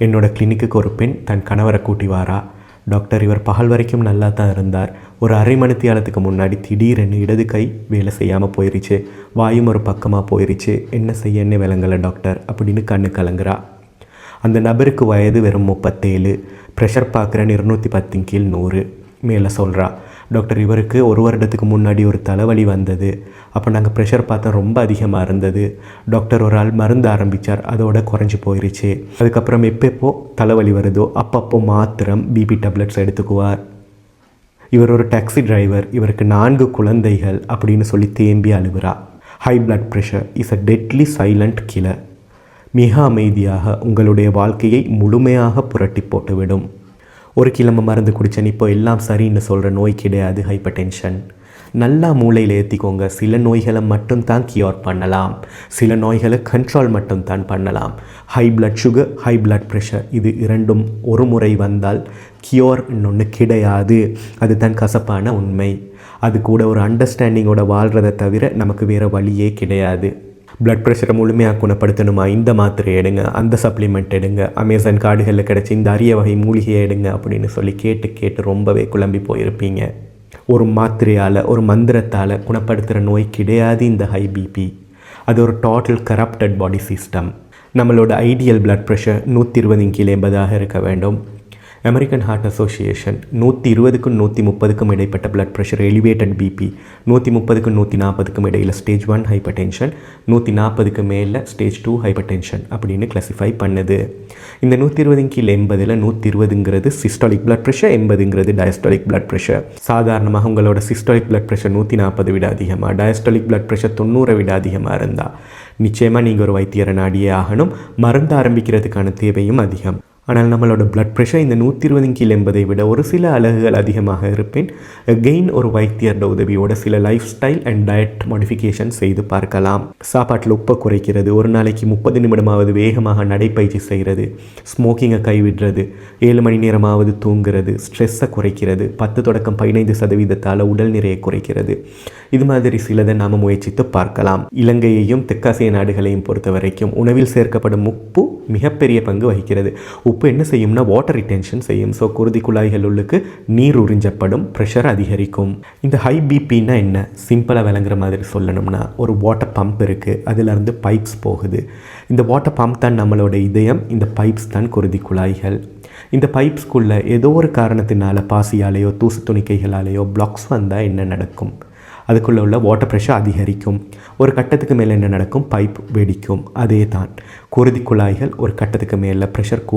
என்னோடய கிளினிக்குக்கு ஒரு பெண் தன் கணவரை கூட்டி வாரா. டாக்டர், இவர் பகல் வரைக்கும் நல்லா தான் இருந்தார். ஒரு அரை மணித்தியாலத்துக்கு முன்னாடி திடீரென்னு இடது கை வேலை செய்யாமல் போயிருச்சு. வாயும் ஒரு பக்கமாக போயிருச்சு. என்ன செய்யன்னு விளங்கலை டாக்டர் அப்படின்னு கண்ணு கலங்குறா. அந்த நபருக்கு வயது வெறும் 37. ப்ரெஷர் பார்க்குறேன்னு 210 கீழ் 100 மேலே சொல்கிறா. டாக்டர், இவருக்கு ஒரு வருடத்துக்கு முன்னாடி ஒரு தலைவலி வந்தது. அப்போ நாங்கள் ப்ரெஷர் பார்த்தா ரொம்ப அதிகமாக இருந்தது. டாக்டர் ஒரு ஆள் மருந்து ஆரம்பித்தார், அதோட குறைஞ்சி போயிருச்சு. அதுக்கப்புறம் எப்போ தலைவலி வருதோ அப்பப்போ மாத்திரம் பிபி டேப்லெட்ஸ் எடுத்துக்குவார். இவர் ஒரு டாக்ஸி டிரைவர், இவருக்கு 4 குழந்தைகள் அப்படின்னு சொல்லி தேம்பி அழுகிறா. High blood pressure is a deadly silent killer. மிக அமைதியாக உங்களுடைய வாழ்க்கையை முழுமையாக புரட்டி போட்டுவிடும். ஒரு கிழமை மருந்து குடித்தேன், இப்போ எல்லாம் சரின்னு சொல்கிற நோய் கிடையாது ஹைப்பர் டென்ஷன். நல்லா மூளையில் ஏற்றிக்கோங்க. சில நோய்களை மட்டும்தான் கியூர் பண்ணலாம், சில நோய்களை கண்ட்ரோல் மட்டும்தான் பண்ணலாம். High blood sugar, high blood pressure இது இரண்டும் ஒரு முறை வந்தால் கியூர் இன்னொன்று கிடையாது. அதுதான் கசப்பான உண்மை. அது கூட ஒரு அண்டர்ஸ்டாண்டிங்கோட வாழ்கிறத தவிர நமக்கு வேறு வழியே கிடையாது. பிளட் ப்ரெஷரை முழுமையாக குணப்படுத்தணுமா, இந்த மாத்திரை எடுங்க, அந்த சப்ளிமெண்ட் எடுங்க, அமேசான் கார்டுகளில் கிடச்சி இந்த அரிய வகை மூலிகையை எடுங்க அப்படின்னு சொல்லி கேட்டு ரொம்பவே குழம்பி போயிருப்பீங்க. ஒரு மாத்திரையால், ஒரு மந்திரத்தால் குணப்படுத்துகிற நோய் கிடையாது இந்த ஹை பிபி. அது ஒரு டோட்டல் கரப்டட் பாடி சிஸ்டம். நம்மளோட ஐடியல் பிளட் ப்ரெஷர் 120 கீழ் 80 இருக்க வேண்டும். அமெரிக்கன் ஹார்ட் அசோசியேஷன் 120க்கும் 130க்கும் இடைப்பட்ட பிளட் ப்ரெஷர் எலிவேட்டட் பிபி, 130க்கும் 140க்கும் இடையில் ஸ்டேஜ் 1 ஹைப்பர் டென்ஷன், 140க்கு மேலே ஸ்டேஜ் 2 ஹைப்பர் டென்ஷன் அப்படின்னு கிளாஸிஃபை பண்ணுது. இந்த 120 கீழ் 80ல் 120ங்கிறது சிஸ்டாலிக் பிளட் ப்ரெஷர், 80ங்கிறது டயஸ்டாலிக் பிளட் ப்ரெஷர். சாதாரணமாக உங்களோட சிஸ்டாலிக் பிளட் ப்ரெஷர் 140 விட அதிகமாக, டயஸ்டாலிக் பிளட் ப்ரெஷர் 90 விட அதிகமாக இருந்தால் நிச்சயமாக நீங்கள் ஒரு வைத்தியரை நாடியே ஆகணும். மருந்து ஆரம்பிக்கிறதுக்கான தேவையும் அதிகம். ஆனால் நம்மளோட பிளட் ப்ரெஷர் இந்த 120 கீழ் 80 விட ஒரு சில அலகுகள் அதிகமாக இருப்பேன். அகெயின் ஒரு வைத்தியரோட உதவியோட சில life style and diet modification செய்து பார்க்கலாம். சாப்பாட்டில் உப்பை குறைக்கிறது, ஒரு நாளைக்கு 30 நிமிடமாவது வேகமாக நடைப்பயிற்சி செய்கிறது, ஸ்மோக்கிங்கை கைவிடுறது, 7 மணி நேரமாவது தூங்குறது, ஸ்ட்ரெஸ்ஸை குறைக்கிறது, 10 தொடக்கம் 15% உடல் நிறையை குறைக்கிறது. இது மாதிரி சிலதை நாம் முயற்சித்து பார்க்கலாம். இலங்கையையும் தெற்காசிய நாடுகளையும் பொறுத்த வரைக்கும் உணவில் சேர்க்கப்படும் உப்பு மிகப்பெரிய பங்கு வகிக்கிறது. உப்பு என்ன செய்யும்னா வாட்டர் ரிட்டென்ஷன் செய்யும். ஸோ குருதி குழாய்கள் உள்ளுக்கு நீர் உறிஞ்சப்படும், ப்ரெஷர் அதிகரிக்கும். இந்த ஹை பிபின்னா என்ன, சிம்பிளாக விளங்குற மாதிரி சொல்லணும்னா ஒரு வாட்டர் பம்ப் இருக்குது, அதிலிருந்து பைப்ஸ் போகுது. இந்த வாட்டர் பம்ப் தான் நம்மளோட இதயம், இந்த பைப்ஸ் தான் குருதி குழாய்கள். இந்த பைப்ஸ்குள்ளே ஏதோ ஒரு காரணத்தினால பாசியாலேயோ தூசு துணிக்கைகளாலேயோ பிளாக்ஸ் வந்தால் என்ன நடக்கும், அதுக்குள்ளே உள்ள வாட்டர் ப்ரெஷர் அதிகரிக்கும். ஒரு கட்டத்துக்கு மேலே என்ன நடக்கும், பைப் வெடிக்கும். அதே தான் குருதி குழாய்கள் ஒரு கட்டத்துக்கு மேலே ப்ரெஷர்